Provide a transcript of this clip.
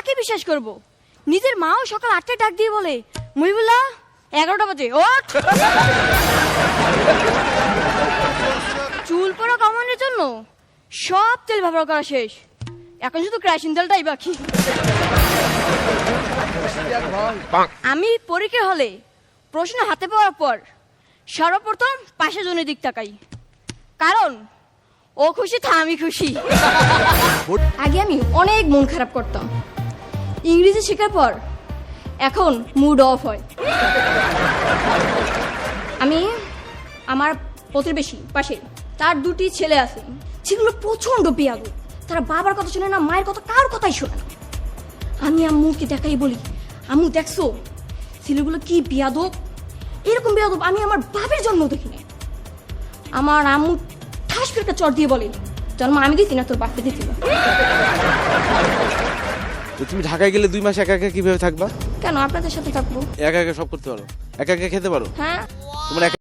কাকে বিশ্বাস করব? নিজের মাও সকাল 8টায় ডাক দিয়ে বলে, মহিবুল্লাহ 11টা বাজে ওঠ। চুল পড়া কমানোর জন্য সব তেল ব্যবহার করা শেষ, এখন শুধু কেরোসিন তেলটাই বাকি। আমি পরীক্ষা হলে প্রশ্ন হাতে পাওয়ার পর সর্বপ্রথম পাশে জনের দিক তাকাই, কারণ ও খুশি তা আমি খুশি। আগে আমি অনেক মন খারাপ করতাম, ইংরেজি শেখার পর এখন মুড অফ হয়। আমি আমার প্রতিবেশী পাশে, তার 2টি ছেলে আছে, যেগুলো প্রচন্ড বেয়াদব। তারা বাবার কথা শুনে না, মায়ের কথা কার কথাই শোনে না। আমি আম্মুকে দেখাই বলি, আম্মু দেখছো ছেলেগুলো কি বেয়াদব, এরকম বেয়াদব আমি আমার বাপের জন্ম দেখিনি। আমার আম্মু ঠাস করে চট দিয়ে বলে, জন্ম আমি দিছি না, তোর বাপকে দিছিল। তো তুমি ঢাকায় গেলে 2 মাস একা একা কিভাবে থাকবা? কেন আপনাদের সাথে থাকবো? একা একা সব করতে পারো, একা একা খেতে পারো? হ্যাঁ। তোমার একা